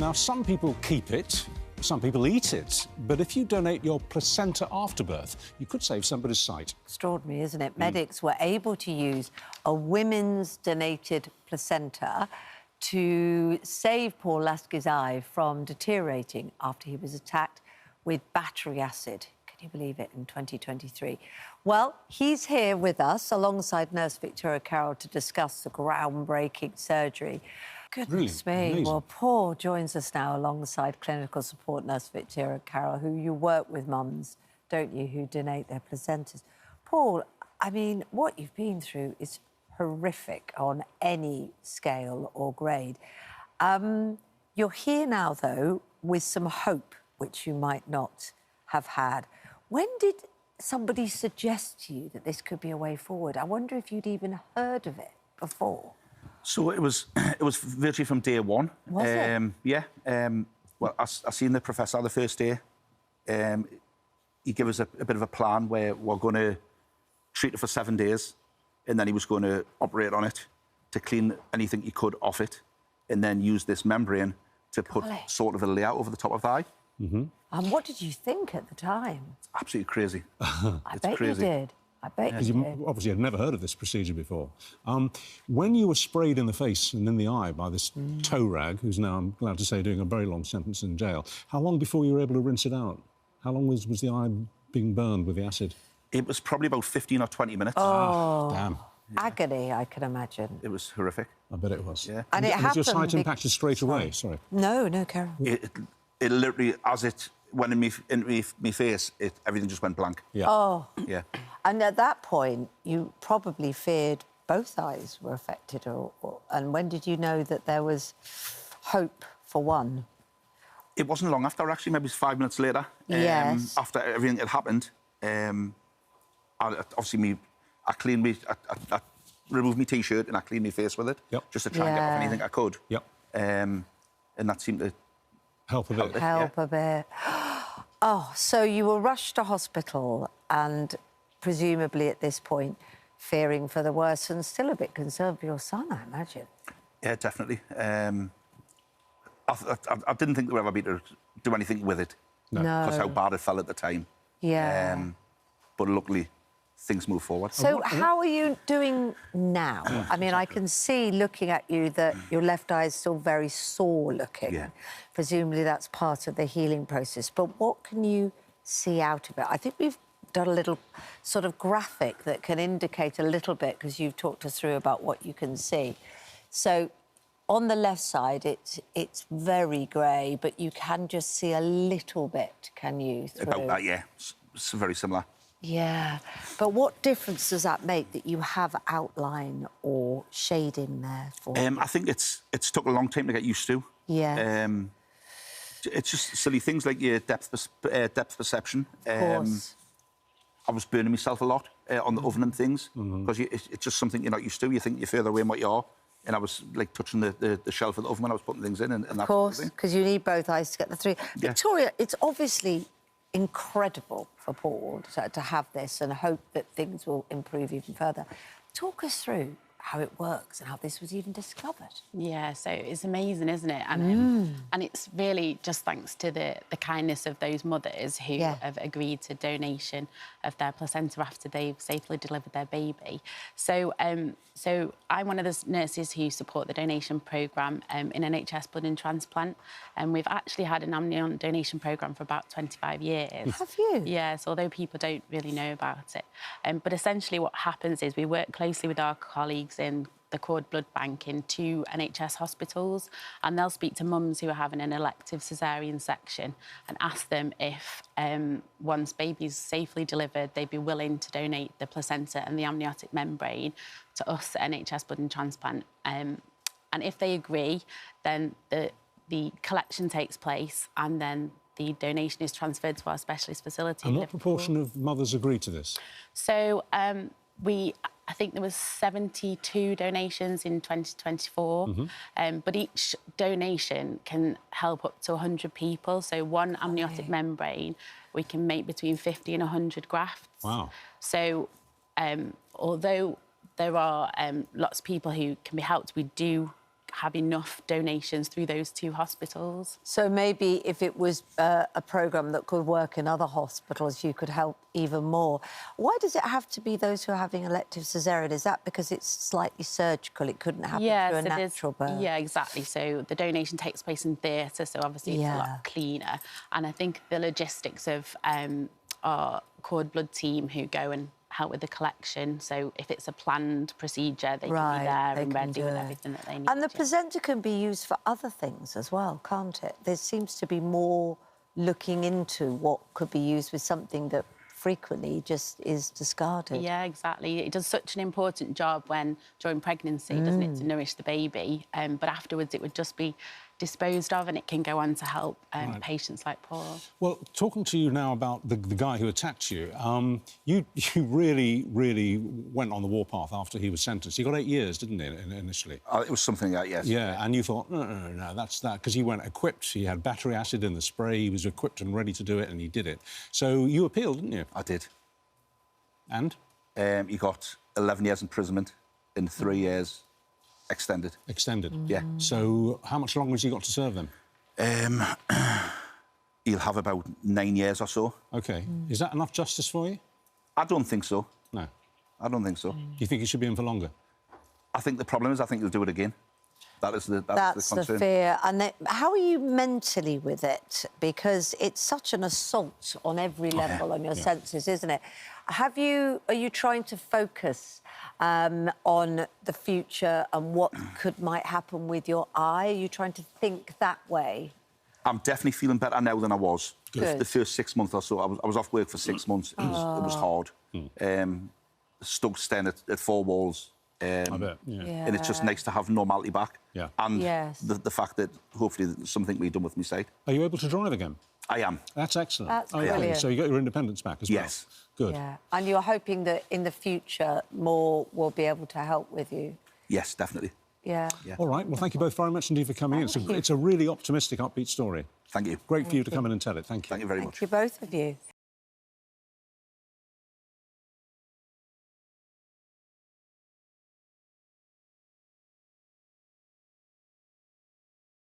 Now, some people keep it, some people eat it, but if you donate your placenta after birth, you could save somebody's sight. Extraordinary, isn't it? Medics were able to use a women's donated placenta to save Paul Lasky's eye from deteriorating after he was attacked with battery acid. Can you believe it, in 2023? Well, he's here with us alongside nurse Victoria Carroll to discuss the groundbreaking surgery. Goodness me. Amazing. Well, Paul joins us now alongside clinical support nurse Victoria Carroll, who you work with mums, don't you, who donate their placentas. Paul, I mean, what you've been through is horrific on any scale or grade. You're here now, though, with some hope, which you might not have had. When did somebody suggest to you that this could be a way forward? I wonder if you'd even heard of it before. So it was virtually from day one. Was it? Yeah. Well, I seen the professor the first day. He gave us a bit of a plan where we're going to treat it for 7 days, and then he was going to operate on it to clean anything he could off it, and then use this membrane to put sort of a layer over the top of the eye. Mm-hmm. And what did you think at the time? It's absolutely crazy. I bet you did. I bet you did. Obviously, I'd never heard of this procedure before. When you were sprayed in the face and in the eye by this tow rag, who's now, I'm glad to say, doing a very long sentence in jail, how long before you were able to rinse it out? How long was the eye being burned with the acid? It was probably about 15 or 20 minutes. Oh, damn. Agony, I can imagine. It was horrific. I bet it was. Yeah. And it was your happened... sight impacted straight away? Sorry. No, Carol. It literally, as it went in me face, everything just went blank. Yeah. Oh. Yeah. And at that point, you probably feared both eyes were affected. And when did you know that there was hope for one? It wasn't long after, actually, maybe 5 minutes later. Yes. After everything had happened, obviously, I removed my T-shirt and I cleaned my face with it, just to try and get off anything I could. Yep. And that seemed to help a bit. Help a bit. Oh, so you were rushed to hospital and presumably at this point fearing for the worst and still a bit concerned for your son, I imagine. Yeah, definitely. I didn't think there would ever be to do anything with it. No. Because how bad it felt at the time. Yeah. But luckily, things move forward. So how are you doing now? I mean, I can see, looking at you, that your left eye is still very sore looking. Yeah. Presumably that's part of the healing process. But what can you see out of it? I think we've done a little sort of graphic that can indicate a little bit, because you've talked us through about what you can see. So on the left side, it's very grey, but you can just see a little bit, can you? Through? About that, yeah. It's very similar. Yeah, but what difference does that make that you have outline or shading there for? I think it's took a long time to get used to. Yeah. It's just silly things like your depth perception. Of course. I was burning myself a lot on the oven and things, because it's just something you're not used to. You think you're further away than what you are. And I was, like, touching the shelf of the oven when I was putting things in and that sort of thing. Of course, because you need both eyes to get the through. Yeah. Victoria, it's obviously incredible for Paul to have this and hope that things will improve even further. Talk us through how it works and how this was even discovered. Yeah, so it's amazing, isn't it? And it's really just thanks to the kindness of those mothers who have agreed to donation of their placenta after they've safely delivered their baby. So so I'm one of the nurses who support the donation programme in NHS Blood and Transplant, and we've actually had an amnion donation programme for about 25 years. Have you? Yes, although people don't really know about it. But essentially what happens is we work closely with our colleagues in the cord blood bank in 2 NHS hospitals, and they'll speak to mums who are having an elective caesarean section and ask them if, once baby's safely delivered, they'd be willing to donate the placenta and the amniotic membrane to us at NHS Blood and Transplant. And if they agree, then the collection takes place and then the donation is transferred to our specialist facility. And what proportion of mothers agree to this? So I think there was 72 donations in 2024, but each donation can help up to 100 people. So one amniotic membrane, we can make between 50 and 100 grafts. Wow. So although there are lots of people who can be helped, we do have enough donations through those 2 hospitals. So maybe if it was a programme that could work in other hospitals, you could help even more. Why does it have to be those who are having elective caesarean? Is that because it's slightly surgical? It couldn't happen through a natural birth? Yeah, exactly. So the donation takes place in theatre, so obviously it's a lot cleaner. And I think the logistics of our cord blood team who go and help with the collection. So if it's a planned procedure, they can be there and ready with everything that they need. And the placenta can be used for other things as well, can't it? There seems to be more looking into what could be used with something that frequently just is discarded. Yeah, exactly. It does such an important job during pregnancy, doesn't it, to nourish the baby. But afterwards it would just be disposed of, and it can go on to help patients like Paul. Well, talking to you now about the guy who attacked you, you really, really went on the warpath after he was sentenced. He got 8 years, didn't he, initially? It was something like that, yes. Yeah, and you thought, no, that's that, because he went equipped. He had battery acid in the spray, he was equipped and ready to do it, and he did it. So you appealed, didn't you? I did. And? He got 11 years imprisonment in 3 years extended. Extended? Yeah. So how much longer has he got to serve then? He'll have about 9 years or so. OK. Is that enough justice for you? I don't think so. No. I don't think so. Do you think he should be in for longer? I think the problem is I think he'll do it again. That's the concern. The fear. And how are you mentally with it? Because it's such an assault on every level on your senses, isn't it? Are you trying to focus on the future and what might happen with your eye? Are you trying to think that way? I'm definitely feeling better now than I was. Good. The first 6 months or so, I was off work for 6 months. It was hard. Stuck staring at 4 walls. I bet, And it's just nice to have normality back. Yeah. And the fact that hopefully something will be done with my sight. Are you able to drive again? I am. That's excellent. That's brilliant. So you got your independence back as well? Yes. Good. Yeah. And you're hoping that in the future more will be able to help with you? Yes, definitely. Yeah. All right. Well, thank you both very much indeed for coming in. It's a really optimistic, upbeat story. Thank you. Great for you to come in and tell it. Thank you. Thank you very much. Thank you, both of you.